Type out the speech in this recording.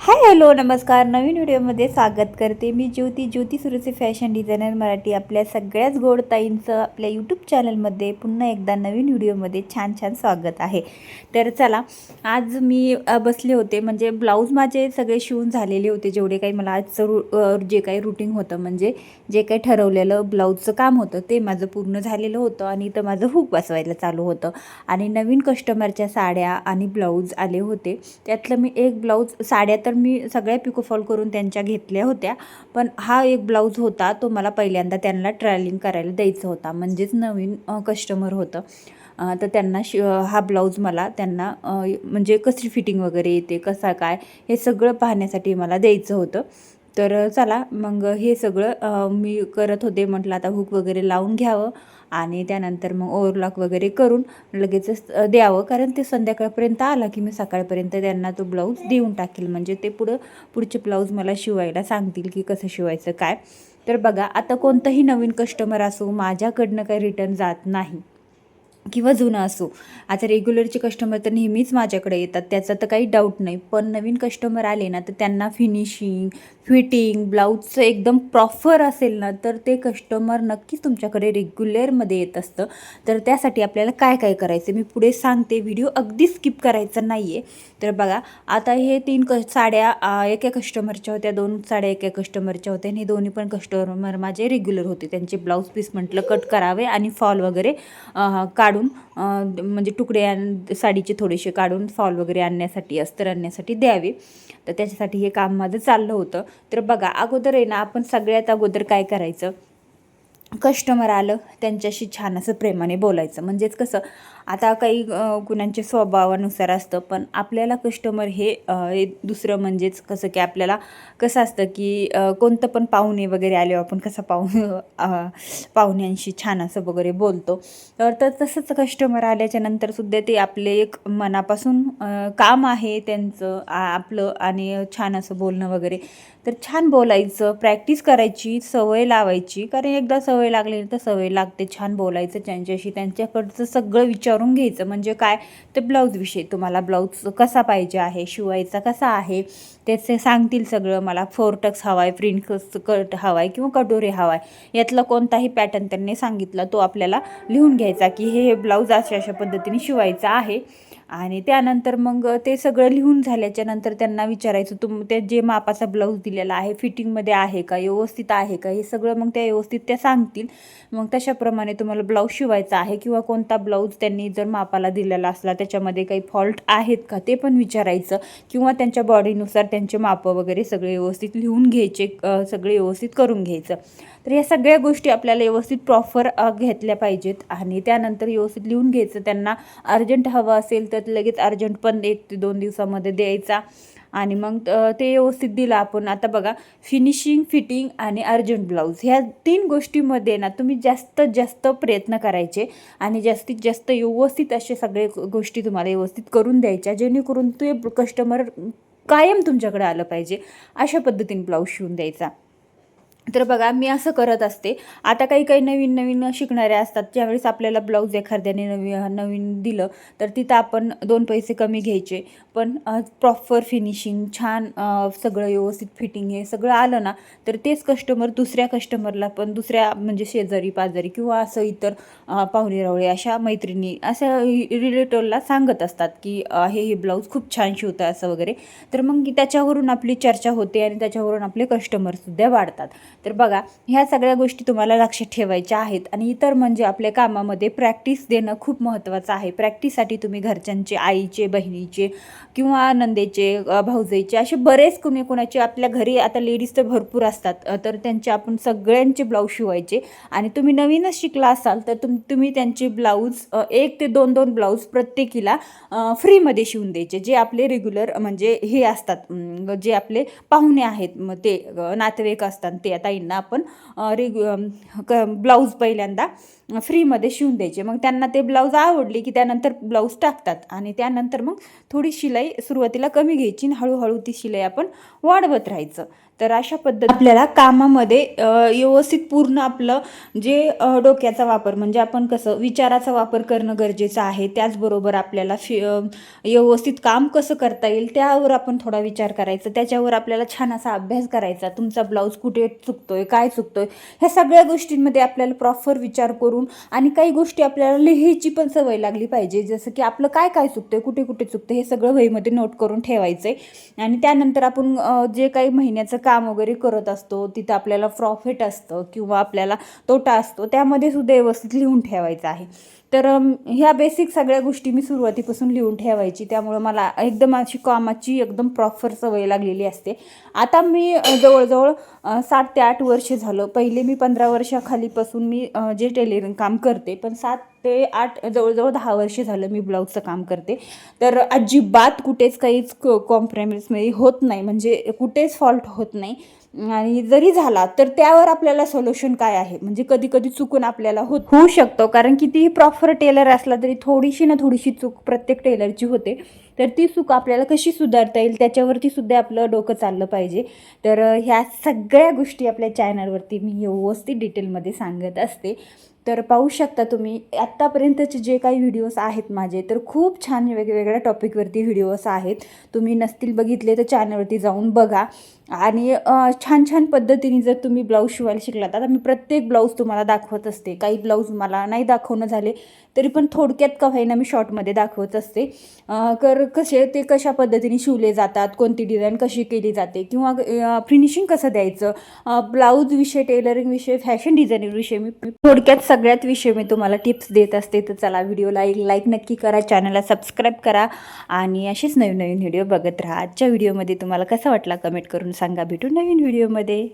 Hi hello नमस्कार. नवीन व्हिडिओमध्ये स्वागत करते. मी ज्योती सुरेचे फॅशन डिझायनर मराठी. आपल्या सगळ्याच गोड ताईंचं आपल्या यूट्यूब चॅनलमध्ये पुन्हा एकदा नवीन व्हिडिओमध्ये छान छान स्वागत आहे. तर चला, आज मी बसले होते, म्हणजे ब्लाऊज माझे सगळे शिवून झालेले होते. जेवढे काही मला आजचं जे काही रुटीन होतं, म्हणजे जे काही ठरवलेलं ब्लाऊजचं काम होतं ते माझं पूर्ण झालेलं होतं. आणि इथं माझं हुक बसवायला चालू होतं. आणि नवीन कस्टमरच्या साड्या आणि ब्लाऊज आले होते. त्यातलं मी एक ब्लाऊज, साड्या तर मी सगळ्या पिकोफॉल करून त्यांच्या घेतल्या होत्या, पण हा एक ब्लाऊज होता तो मला पहिल्यांदा त्यांना ट्रायलिंग करायला द्यायचा होता. म्हणजेच नवीन कस्टमर होतं. तर त्यांना हा ब्लाऊज मला त्यांना म्हणजे कशी फिटिंग वगैरे येते, कसा काय, हे सगळं पाहण्यासाठी मला द्यायचं होतं. तर चला मग हे सगळं मी करत होते. म्हटलं आता हुक वगैरे लावून घ्यावं आणि त्यानंतर मग ओव्हरलॉक वगैरे करून लगेचच द्यावं, कारण ते संध्याकाळपर्यंत आला की मी सकाळपर्यंत त्यांना तो ब्लाऊज देऊन टाकेल. म्हणजे ते पुढचे ब्लाऊज मला शिवायला सांगतील की कसं शिवायचं काय. तर बघा, आता कोणतंही नवीन कस्टमर असो, माझ्याकडनं काही रिटर्न जात नाही किंवा जुनं असो. आता रेग्युलरचे कस्टमर तर नेहमीच माझ्याकडे येतात, त्याचा तर काही डाऊट नाही. पण नवीन कस्टमर आले ना, तर त्यांना फिनिशिंग, फिटिंग ब्लाऊजचं एकदम प्रॉपर असेल ना, तर ते कस्टमर नक्कीच तुमच्याकडे रेग्युलरमध्ये येत असतं. तर त्यासाठी आपल्याला काय काय करायचं मी पुढे सांगते. व्हिडिओ अगदी स्किप करायचा नाही आहे. तर बघा, आता हे 3 साड्या एका कस्टमरच्या होत्या, 2 साड्या एका कस्टमरच्या होत्या. आणि दोन्ही पण कस्टमर माझे रेग्युलर होते. त्यांचे ब्लाऊज पीस म्हटलं कट करावे आणि फॉल वगैरे काढून म्हणजे तुकडे साडीचे थोडेसे काढून फॉल वगैरे आणण्यासाठी, अस्तर आणण्यासाठी द्यावे. तर त्याच्यासाठी हे काम माझं चाललं होतं. तर बघा, अगोदर आहे ना, आपण सगळ्यात अगोदर काय करायचं, कस्टमर आलं त्यांच्याशी छान असं प्रेमाने बोलायचं. म्हणजेच कसं, आता काही कुणाच्या स्वभावानुसार असतं, पण आपल्याला कस्टमर हे दुसरं म्हणजेच कसं की आपल्याला कसं असतं की कोणतं पण पाहुणे वगैरे आले, आपण कसं पाहुण्यांशी छान असं वगैरे बोलतो. तर तसंच कस्टमर आल्याच्या नंतरसुद्धा ते आपले एक मनापासून काम आहे त्यांचं आपलं, आणि छान असं बोलणं वगैरे. तर छान बोलायचं, प्रॅक्टिस करायची, सवय लावायची. कारण एकदा सवय लागली तर सवय लागते. छान बोलायचं त्यांच्याशी, त्यांच्याकडचं सगळं विचारून घ्यायचं. म्हणजे काय, ते ब्लाऊजविषयी, तुम्हाला ब्लाऊज कसा पाहिजे आहे, शिवायचा कसा आहे, त्याचे सांगतील सगळं. मला 4 टक्स हवा आहे, प्रिंट कट हवा आहे किंवा कटोरी हवा आहे, यातला कोणताही पॅटर्न त्यांनी सांगितला तो आपल्याला लिहून घ्यायचा की हे ब्लाऊज अशा अशा पद्धतीने शिवायचं आहे. आणि त्यानंतर मग ते सगळं लिहून झाल्याच्या नंतर त्यांना विचारायचं, ते जे मापाचा ब्लाऊज दिलेला आहे फिटिंगमध्ये आहे का, व्यवस्थित आहे का, हे सगळं मग त्या व्यवस्थित त्या सांगतील. मग तशाप्रमाणे तुम्हाला ब्लाऊज शिवायचा आहे. किंवा कोणता ब्लाऊज त्यांनी जर मापाला दिलेला असला त्याच्यामध्ये काही फॉल्ट आहेत का ते पण विचारायचं. किंवा त्यांच्या बॉडीनुसार त्यांचे मापं वगैरे सगळे व्यवस्थित लिहून घ्यायचे, सगळे व्यवस्थित करून घ्यायचं. तर या सगळ्या गोष्टी आपल्याला व्यवस्थित प्रॉपर घेतल्या पाहिजेत. आणि त्यानंतर व्यवस्थित लिहून घ्यायचं. त्यांना अर्जंट हवं असेल तर लगेच अर्जंट पण 1 ते 2 दिवसामध्ये द्यायचा. आणि मग ते व्यवस्थित दिलं आपण. आता बघा, फिनिशिंग, फिटिंग आणि अर्जंट ब्लाऊज ह्या 3 गोष्टीमध्ये ना तुम्ही जास्तीत जास्त प्रयत्न करायचे. आणि जास्तीत जास्त व्यवस्थित असे सगळे गोष्टी तुम्हाला व्यवस्थित करून द्यायच्या, जेणेकरून ते कस्टमर कायम तुमच्याकडे आलं पाहिजे, अशा पद्धतीने ब्लाऊज शिवून द्यायचा. तर बघा, मी असं करत असते. आता काही काही नवीन शिकणारे असतात, ज्यावेळेस आपल्याला ब्लाऊज एखाद्याने नवीन दिलं तर तिथं आपण 2 पैसे कमी घ्यायचे. पण प्रॉपर फिनिशिंग, छान सगळं व्यवस्थित फिटिंग हे सगळं आलं ना, तर तेच कस्टमर दुसऱ्या कस्टमरला पण, दुसऱ्या म्हणजे शेजारी पाजारी किंवा असं इतर पाहुणे रावळे अशा मैत्रिणी अशा रिलेटिव्हला सांगत असतात की हे ब्लाऊज खूप छान शिवतं असं वगैरे. तर मग त्याच्यावरून आपली चर्चा होते आणि त्याच्यावरून आपले कस्टमरसुद्धा वाढतात. तर बघा, ह्या सगळ्या गोष्टी तुम्हाला लक्षात ठेवायच्या आहेत. आणि इतर म्हणजे आपल्या कामामध्ये प्रॅक्टिस देणं खूप महत्त्वाचं आहे. प्रॅक्टिससाठी तुम्ही घरच्यांचे, आईचे, बहिणीचे किंवा नंदेचे, भाऊजाईचे, असे बरेच कुणाचे आपल्या घरी आता लेडीज तर भरपूर असतात. तर त्यांचे आपण सगळ्यांचे ब्लाऊज शिवायचे. आणि तुम्ही नवीनच शिकला असाल तर तुम्ही त्यांचे ब्लाऊज 1 ते 2 ब्लाऊज प्रत्येकीला फ्रीमध्ये शिवून द्यायचे. जे आपले रेग्युलर म्हणजे हे असतात, जे आपले पाहुणे आहेत, मग ते नातेवाईक असतात, ते ताईंना आपण ब्लाऊज पहिल्यांदा फ्रीमध्ये शिवून द्यायचे. मग त्यांना ते ब्लाऊज आवडले की त्यानंतर ब्लाऊज टाकतात. आणि त्यानंतर मग थोडी शिलाई सुरुवातीला कमी घ्यायची आणि हळूहळू ती शिलाई आपण वाढवत राहायचं. तर अशा पद्धती आपल्याला कामामध्ये व्यवस्थित पूर्ण आपलं जे डोक्याचा वापर म्हणजे आपण कसं विचाराचा वापर करणं गरजेचं आहे. त्याचबरोबर आपल्याला व्यवस्थित काम कसं करता येईल त्यावर आपण थोडा विचार करायचा. त्याच्यावर आपल्याला छान असा अभ्यास करायचा. तुमचा ब्लाऊज कुठे चुकतोय, काय चुकतोय, ह्या सगळ्या गोष्टींमध्ये आपल्याला प्रॉपर विचार करून आणि काही गोष्टी आपल्याला लिहायची पण सवय लागली पाहिजे. जसं की आपलं काय काय चुकतंय, कुठे कुठे चुकतं हे सगळं वहीमध्ये नोट करून ठेवायचं आहे. आणि त्यानंतर आपण जे काही महिन्याचं काम वगैरे करत असतो तिथं आपल्याला प्रॉफिट असतं किंवा आपल्याला तोटा असतो त्यामध्ये सुद्धा व्यवस्थित लिहून ठेवायचं आहे. तर ह्या बेसिक सगळ्या गोष्टी मी सुरुवातीपासून लिहून ठेवायची. त्यामुळं मला एकदम अशी कामाची एकदम प्रॉपर सवय लागलेली असते. आता मी जवळजवळ 7 ते 8 वर्ष झालं. पहिले मी 15 वर्षाखालीपासून मी जे टेलरिंग काम करते, पण 7 ते 8 जवळजवळ 10 वर्ष झालं मी ब्लाऊजचं काम करते. तर अजिबात कुठेच काहीच कॉम्प्रोमाइज होत नाही, म्हणजे कुठेच फॉल्ट होत नाही. आणि जरी झाला तर त्यावर आपल्याला सोल्युशन काय आहे, म्हणजे कधी कधी चुकून आपल्याला होऊ शकतो. कारण कितीही प्रॉपर टेलर असला तरी थोडीशी ना थोडीशी चूक प्रत्येक टेलरची होते. तर ती चूक आपल्याला कशी सुधारता येईल त्याच्यावरती सुद्धा आपलं डोकं चाललं पाहिजे. तर ह्या सगळ्या गोष्टी आपल्या चॅनलवरती मी व्यवस्थित डिटेलमध्ये सांगत असते. तर पाहू शकता तुम्ही आत्तापर्यंतचे जे काही व्हिडिओज आहेत माझे, तर खूप छान वेगवेगळ्या टॉपिकवरती व्हिडिओज आहेत. तुम्ही नसतील बघितले तर चॅनलवरती जाऊन बघा. आणि छान छान पद्धतीने जर तुम्ही ब्लाऊज शिवायला शिकलात, आता मी प्रत्येक ब्लाऊज तुम्हाला दाखवत असते. काही ब्लाऊज मला नाही दाखवणं झाले तरी पण थोडक्यात का होईना मी शॉर्टमध्ये दाखवत असते. ते कशा पद्धतीने शिवले जातात, कोणती डिझाईन कशी केली जाते किंवा फिनिशिंग कसं द्यायचं, ब्लाऊज विषय, टेलरिंग विषय, फॅशन डिझायनिंग विषय मी थोडक्यात सगळ्यात विषय मी तुम्हाला टिप्स देत असते. तर चला व्हिडिओला एक लाईक नक्की करा, चॅनलला सबस्क्राईब करा आणि असेच नवीन नवीन व्हिडिओ बघत राहा. आजच्या व्हिडिओमध्ये तुम्हाला कसा वाटला कमेंट करून सांगा. भेटू नवीन व्हिडिओमध्ये.